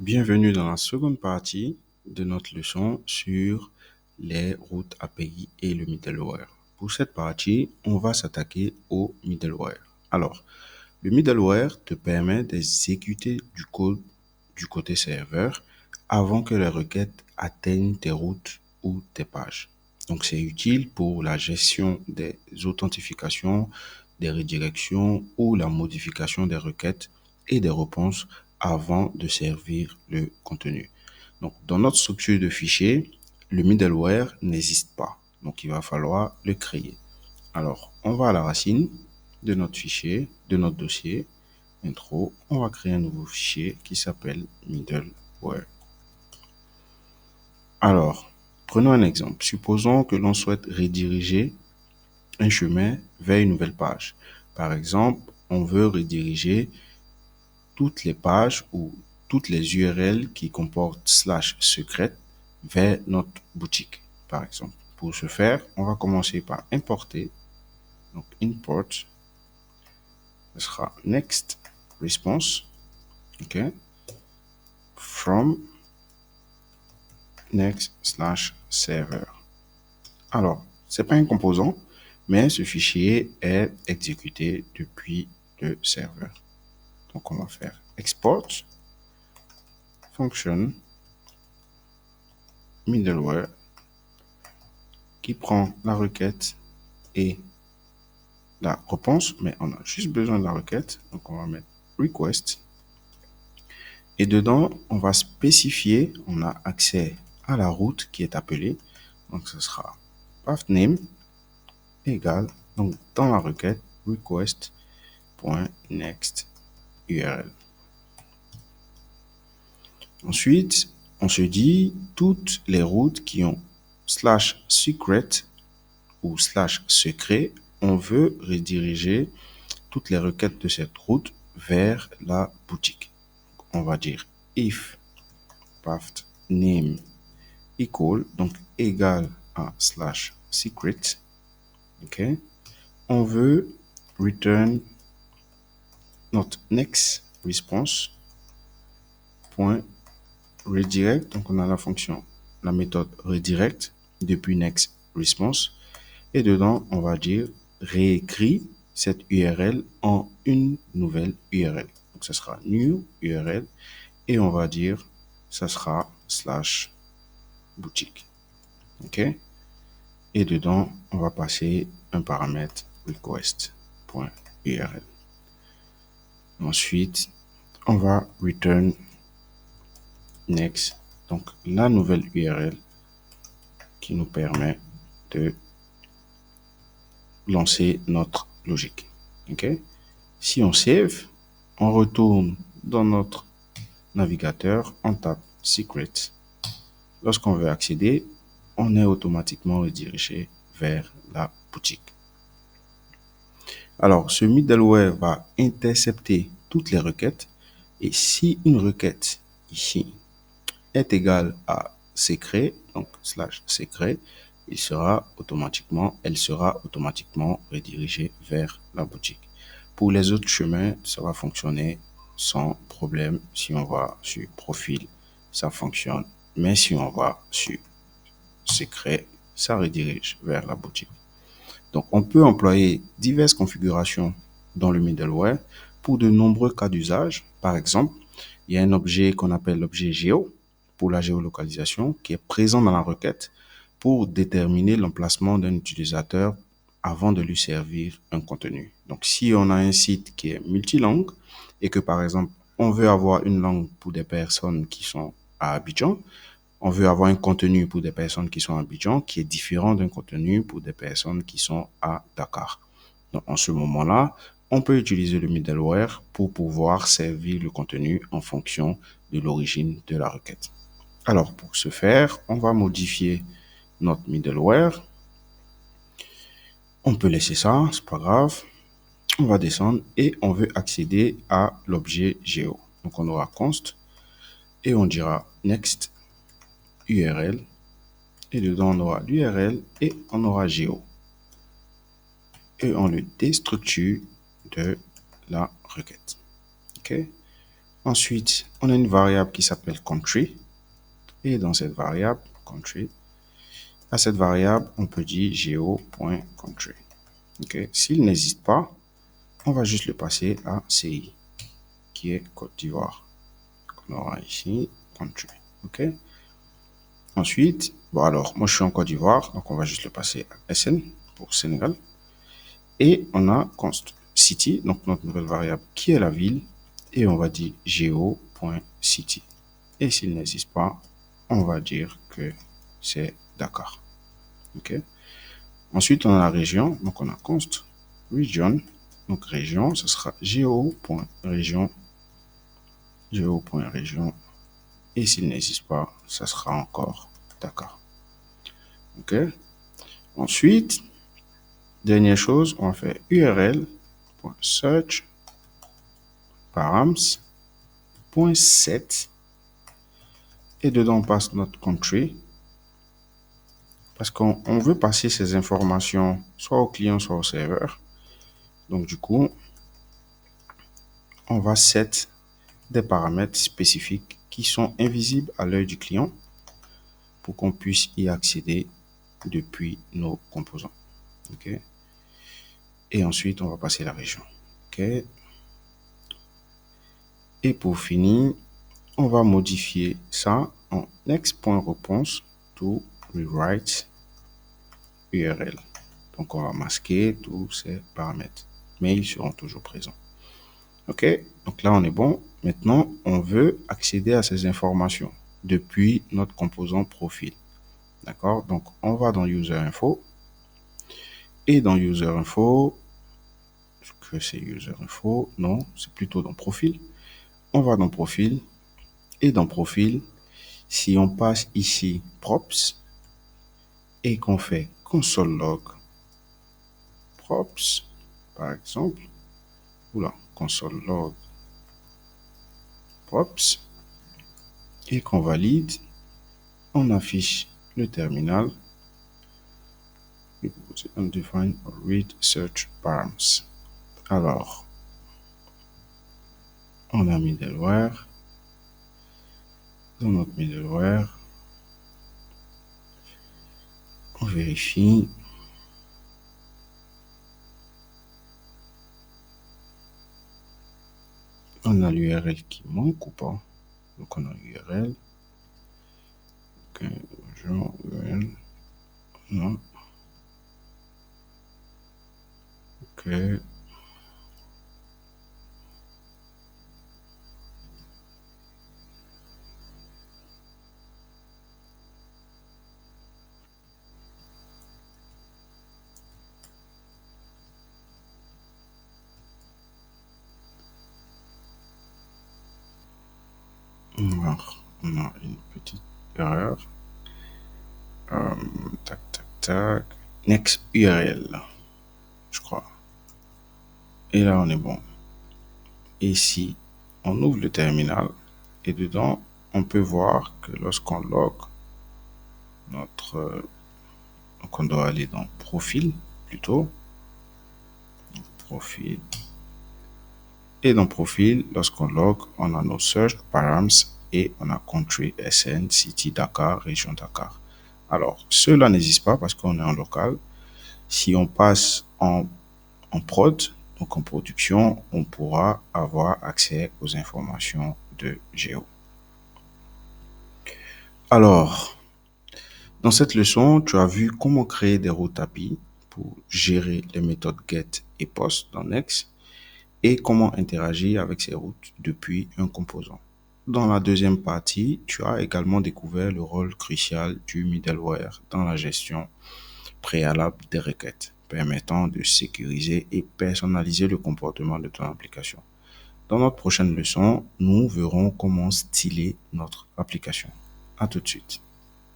Bienvenue dans la seconde partie de notre leçon sur les routes API et le middleware. Pour cette partie, on va s'attaquer au middleware. Alors, le middleware te permet d'exécuter du code du côté serveur avant que les requêtes atteignent tes routes ou tes pages. Donc, c'est utile pour la gestion des authentifications, des redirections ou la modification des requêtes et des réponses avant de servir le contenu. Donc, dans notre structure de fichier, le middleware n'existe pas. Donc, il va falloir le créer. Alors, on va à la racine de notre fichier, de notre dossier, intro. On va créer un nouveau fichier qui s'appelle middleware. Alors, prenons un exemple. Supposons que l'on souhaite rediriger un chemin vers une nouvelle page. Par exemple, on veut rediriger toutes les pages ou toutes les URL qui comportent /secret vers notre boutique, par exemple. Pour ce faire, on va commencer par importer. Donc, import, ce sera next response, ok, from next/server. Alors, c'est pas un composant, mais ce fichier est exécuté depuis le serveur. Donc, on va faire export function middleware qui prend la requête et la réponse, mais on a juste besoin de la requête. Donc, on va mettre request. Et dedans, on va spécifier, on a accès à la route qui est appelée. Donc, ce sera path name égale, donc dans la requête, request.next URL. Ensuite, on se dit toutes les routes qui ont /secret ou /secret, on veut rediriger toutes les requêtes de cette route vers la boutique. On va dire if path name equal, donc égal à /secret, ok. On veut return notre next response point redirect, donc on a la fonction, la méthode redirect depuis next response, et dedans on va dire réécrit cette URL en une nouvelle URL. Donc ce sera new URL et on va dire ça sera /boutique. Ok. Et dedans on va passer un paramètre request.url. Ensuite on va return next, donc la nouvelle URL qui nous permet de lancer notre logique. Ok. Si on save, on retourne dans notre navigateur, on tape secret. Lorsqu'on veut accéder, on est automatiquement redirigé vers la boutique. Alors, ce middleware va intercepter toutes les requêtes et si une requête ici est égale à secret, donc /secret, elle sera automatiquement redirigée vers la boutique. Pour les autres chemins, ça va fonctionner sans problème. Si on va sur profil, ça fonctionne. Mais si on va sur secret, ça redirige vers la boutique. Donc, on peut employer diverses configurations dans le middleware pour de nombreux cas d'usage. Par exemple, il y a un objet qu'on appelle l'objet géo pour la géolocalisation qui est présent dans la requête pour déterminer l'emplacement d'un utilisateur avant de lui servir un contenu. Donc, si on a un site qui est multilangue et que, par exemple, on veut avoir une langue pour des personnes qui sont à Abidjan, on veut avoir un contenu pour des personnes qui sont à Abidjan qui est différent d'un contenu pour des personnes qui sont à Dakar. Donc, en ce moment-là, on peut utiliser le middleware pour pouvoir servir le contenu en fonction de l'origine de la requête. Alors, pour ce faire, on va modifier notre middleware. On peut laisser ça, c'est pas grave. On va descendre et on veut accéder à l'objet géo. Donc, on aura const et on dira next URL. Et dedans, on aura l'URL et on aura géo. Et on le déstructure de la requête. Ok. Ensuite, on a une variable qui s'appelle country. Et dans cette variable, country, à cette variable, on peut dire geo.country. Okay. S'il n'existe pas, on va juste le passer à CI, qui est Côte d'Ivoire. On aura ici country. OK. Ensuite, bon alors, moi je suis en Côte d'Ivoire, donc on va juste le passer à SN pour Sénégal. Et on a const city, donc notre nouvelle variable qui est la ville, et on va dire geo.city. Et s'il n'existe pas, on va dire que c'est Dakar. OK. Ensuite, on a la région, donc on a const region, donc région, ce sera geo.région, geo.région, et s'il n'existe pas, ça sera encore Dakar. OK. Ensuite, dernière chose, on fait url.search params.set et dedans on passe notre country parce qu'on veut passer ces informations soit au client soit au serveur. Donc du coup, on va set des paramètres spécifiques qui sont invisibles à l'œil du client pour qu'on puisse y accéder depuis nos composants. OK. Et ensuite, on va passer la région. OK. Et pour finir, on va modifier ça en next.response to rewrite URL. Donc, on va masquer tous ces paramètres, mais ils seront toujours présents. OK. Donc là, on est bon. Maintenant, on veut accéder à ces informations depuis notre composant profil. D'accord. Donc, on va dans User Info. Et dans User Info, que c'est User Info? Non, c'est plutôt dans Profil. On va dans Profil. Et dans Profil, si on passe ici props et qu'on fait console log props, par exemple, oula, console log props, et qu'on valide, on affiche le terminal undefined or read search params. Alors, on a middleware. Dans notre middleware, on vérifie. On a l'URL qui manque ou pas. Donc on a l'URL. Ok, genre URL. Non. Ok. Alors, on a une petite erreur. Tac, tac, tac. Next URL, je crois. Et là, on est bon. Et ici, on ouvre le terminal et dedans, on peut voir que lorsqu'on log notre... donc, on doit aller dans Profil, plutôt. Profil. Et dans Profil, lorsqu'on log, on a nos search params et on a country, SN, city, Dakar, région Dakar. Alors, cela n'existe pas parce qu'on est en local. Si on passe en prod, donc en production, on pourra avoir accès aux informations de Géo. Alors, dans cette leçon, tu as vu comment créer des routes API pour gérer les méthodes get et post dans Next et comment interagir avec ces routes depuis un composant. Dans la deuxième partie, tu as également découvert le rôle crucial du middleware dans la gestion préalable des requêtes, permettant de sécuriser et personnaliser le comportement de ton application. Dans notre prochaine leçon, nous verrons comment styler notre application. À tout de suite.